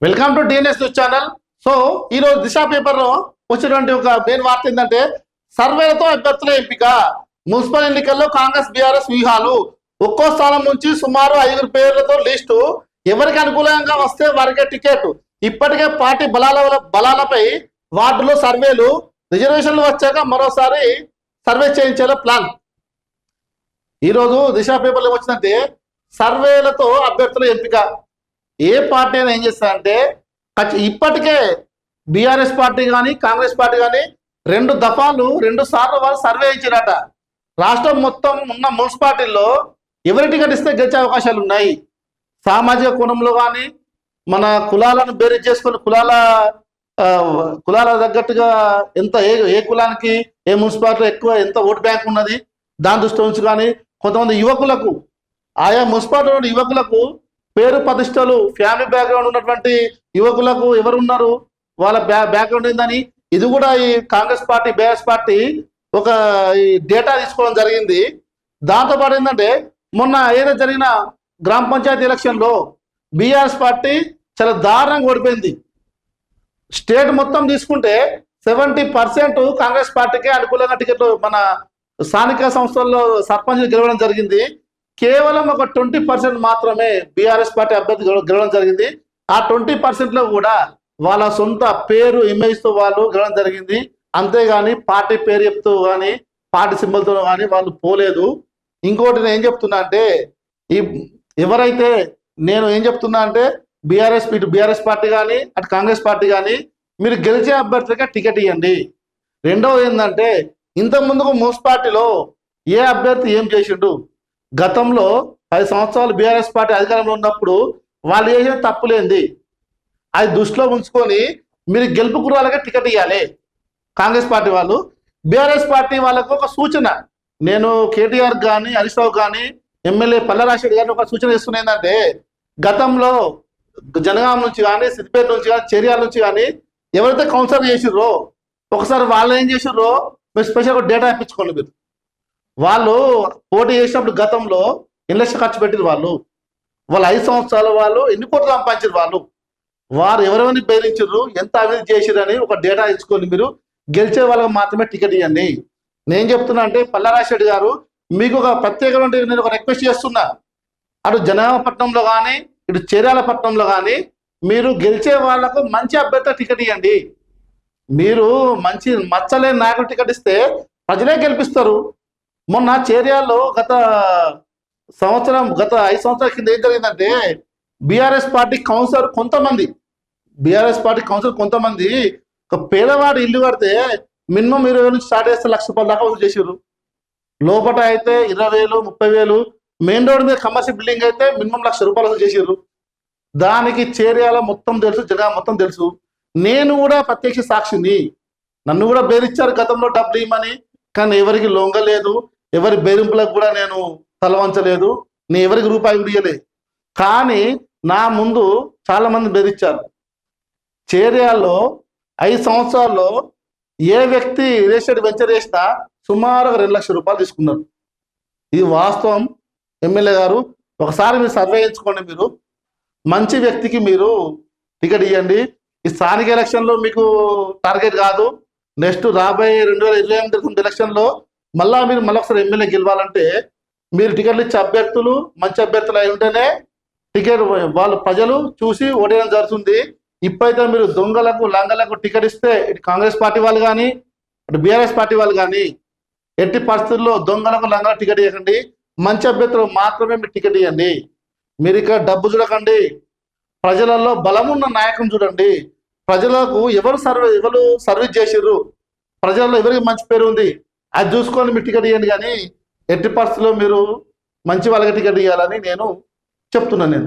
Welcome to DNS news channel. So ఈరోజు దిశ పేపర్లో వచ్చినటువంటి ఒక మెయిన్ వార్త ఏంటంటే సర్వేలతో అభ్యర్థుల ఎంపిక. మున్సిపల్ ఎన్నికల్లో కాంగ్రెస్ బీఆర్ఎస్ వ్యూహాలు. ఒక్కో స్థానం నుంచి సుమారు 5 పేర్లతో లిస్టు. ఎవరికి అనుకూలంగా వస్తే వారికే టికెట్. ఇప్పటికే పార్టీ బలాలపై వార్డులో సర్వేలు. రిజర్వేషన్లు వచ్చాక మరోసారి సర్వే చేయించేలా ప్లాన్. ఈరోజు దిశ పేపర్లో వచ్చిందంటే సర్వేలతో అభ్యర్థుల ఎంపిక. ఏ పార్టీ అయినా ఏం చేస్తారంటే ఇప్పటికే బీఆర్ఎస్ పార్టీ కానీ కాంగ్రెస్ పార్టీ కానీ 2 సార్లు వాళ్ళు సర్వే ఇచ్చారట. రాష్ట్రం మొత్తం ఉన్న మున్సిపాలిటీల్లో ఎవరి టికెట్ ఇస్తే గెలిచే అవకాశాలు ఉన్నాయి. సామాజిక కోణంలో కానీ మన కులాలను బేరీజ్ చేసుకుని కులాల తగ్గట్టుగా ఎంత ఏ కులానికి ఏ మున్సిపాలిటీలో ఎక్కువ ఎంత ఓటు బ్యాంక్ ఉన్నది దాని దృష్టి నుంచి కానీ కొంతమంది యువకులకు ఆయా మున్సిపాలిటీ యువకులకు పేరు ప్రతిష్టలు ఫ్యామిలీ బ్యాక్గ్రౌండ్ ఉన్నటువంటి యువకులకు ఎవరున్నారు వాళ్ళ బ్యాక్గ్రౌండ్ ఏందని ఇది కూడా ఈ కాంగ్రెస్ పార్టీ బీఆర్ఎస్ పార్టీ ఒక డేటా తీసుకోవడం జరిగింది. దాంతోపాటు ఏంటంటే మొన్న ఏదైతే జరిగిన గ్రామ పంచాయతీ ఎలక్షన్లో బీఆర్ఎస్ పార్టీ చాలా దారుణంగా ఓడిపోయింది. స్టేట్ మొత్తం తీసుకుంటే 70% కాంగ్రెస్ పార్టీకే అనుకూలంగా టికెట్లు మన స్థానిక సంస్థల్లో సర్పంచ్ గెలవడం జరిగింది. కేవలం ఒక 20% మాత్రమే బీఆర్ఎస్ పార్టీ అభ్యర్థి గెలవడం జరిగింది. ఆ 20%లో కూడా వాళ్ళ సొంత పేరు ఇమేజ్తో వాళ్ళు గెలవడం జరిగింది. అంతేగాని పార్టీ పేరు చెప్తూ కానీ పార్టీ సింబల్తో కానీ వాళ్ళు పోలేదు. ఇంకోటి నేను ఏం చెప్తున్నా అంటే ఎవరైతే నేను ఏం చెప్తున్నా అంటే బీఆర్ఎస్ పార్టీ కానీ అటు కాంగ్రెస్ పార్టీ కానీ మీరు గెలిచే అభ్యర్థిగా టికెట్ ఇవ్వండి. రెండవది ఏంటంటే ఇంతకుముందుకు మున్సిపాలిటీలో ఏ అభ్యర్థి ఏం చేసిండు, గతంలో 10 సంవత్సరాలు బీఆర్ఎస్ పార్టీ అధికారంలో ఉన్నప్పుడు వాళ్ళు చేసిన తప్పులేంది అది దృష్టిలో ఉంచుకొని మీరు గెలుపు కుర్రాలకే టికెట్ ఇవ్వాలి. కాంగ్రెస్ పార్టీ వాళ్ళు బీఆర్ఎస్ పార్టీ వాళ్ళకు ఒక సూచన, నేను కేటీఆర్ కానీ హరీష్ రావు కానీ ఎమ్మెల్యే పల్లరాశెడ్డి గారిని ఒక సూచన ఇస్తున్నా ఏంటంటే గతంలో జనగాం నుంచి కానీ సిద్దిపేట నుంచి కానీ చేర్యాల నుంచి కానీ ఎవరైతే కౌన్సిలర్ చేసిర్రో ఒకసారి వాళ్ళు ఏం చేసిర్రో మీరు స్పెషల్గా డేటా ఇప్పించుకోండి. మీరు వాళ్ళు పోటీ చేసినప్పుడు గతంలో ఎన్ని లక్షలు ఖర్చు పెట్టిరు వాళ్ళు 5 సంవత్సరాలు వాళ్ళు ఎన్ని కోట్లు సంపాదించారు వారు ఎవరెవరిని బెదిరించారు ఎంత అభివృద్ధి చేసిరని ఒక డేటా ఇచ్చుకొని మీరు గెలిచే వాళ్ళకి మాత్రమే టికెట్ ఇవ్వండి. నేను చెప్తున్నా అంటే పల్లరాశెడ్డి గారు మీకు ఒక ప్రత్యేకమైన నేను ఒక రిక్వెస్ట్ చేస్తున్నా, అటు జనగామపట్నంలో కానీ ఇటు చేర్యాలపట్నంలో కానీ మీరు గెలిచే వాళ్లకు మంచి అభ్యర్థి టికెట్ ఇవ్వండి. మీరు మంచి మచ్చలేని నాయకుడు టికెట్ ఇస్తే ప్రజలే గెలిపిస్తారు. మొన్న చేర్యాల్లో గత 5 సంవత్సరాల కింద ఏం జరిగిందంటే బీఆర్ఎస్ పార్టీ కౌన్సిలర్ కొంతమంది ఒక పేదవాడు ఇల్లు కడితే మినిమం 20,000 నుంచి స్టార్ట్ చేస్తే ₹1,00,000 దాకా వసూలు చేసారు. లోపల అయితే 20,000 30,000, మెయిన్ రోడ్ మీద కమర్షియల్ బిల్డింగ్ అయితే మినిమం ₹1,00,000 వసూలు చేసారు. దానికి చేర్యాల మొత్తం తెలుసు, జగన్ మొత్తం తెలుసు. నేను కూడా ప్రత్యక్ష సాక్షిని. నన్ను కూడా బెదిరించారు గతంలో డబ్బులు ఇవ్వమని, కానీ ఎవరికి లొంగలేదు, ఎవరి బెదిరింపులకు కూడా నేను తలవంచలేదు, నేను ఎవరికి రూపాయి కూడా ఇవ్వలేదు. కానీ నా ముందు చాలా మంది బెదిరించారు. చేర్యాల్లో 5 సంవత్సరాల్లో ఏ వ్యక్తి రియల్ ఎస్టేట్ వెంచర్ చేసినా సుమారుగా ₹2,00,000 తీసుకున్నారు. ఇది వాస్తవం. ఎమ్మెల్యే గారు ఒకసారి మీరు సర్వే చేయించుకోండి. మీరు మంచి వ్యక్తికి మీరు టికెట్ ఇవ్వండి. ఈ స్థానిక ఎలక్షన్లో మీకు టార్గెట్ కాదు, నెక్స్ట్ రాబోయే 2028 ఎలక్షన్లో మీరు ఒకసారి ఎమ్మెల్యే గెలవాలంటే మీరు టికెట్లు ఇచ్చే అభ్యర్థులు మంచి అభ్యర్థులు అయి ఉంటేనే టికెట్ వాళ్ళు ప్రజలు చూసి ఓటేయడం జరుగుతుంది. ఇప్పుడైతే మీరు దొంగలకు లంగలకు టికెట్ ఇస్తే ఇటు కాంగ్రెస్ పార్టీ వాళ్ళు కానీ అటు బీఆర్ఎస్ పార్టీ వాళ్ళు కానీ ఎట్టి పరిస్థితుల్లో దొంగలకు లంగలకు టికెట్ ఇవ్వకండి. మంచి అభ్యర్థులు మాత్రమే మీరు టికెట్ ఇవ్వండి. మీరు ఇక్కడ డబ్బు చూడకండి, ప్రజలలో బలమున్న నాయకుని చూడండి. ప్రజలకు ఎవరు సర్వీస్ చేసిర్రు, ప్రజల్లో ఎవరికి మంచి పేరు ఉంది అది చూసుకొని మీరు టికెట్ ఇవ్వండి. కానీ ఎట్టి పరిస్థితుల్లో మీరు మంచి వాళ్ళకి టికెట్ ఇవ్వాలని నేను చెప్తున్నాను.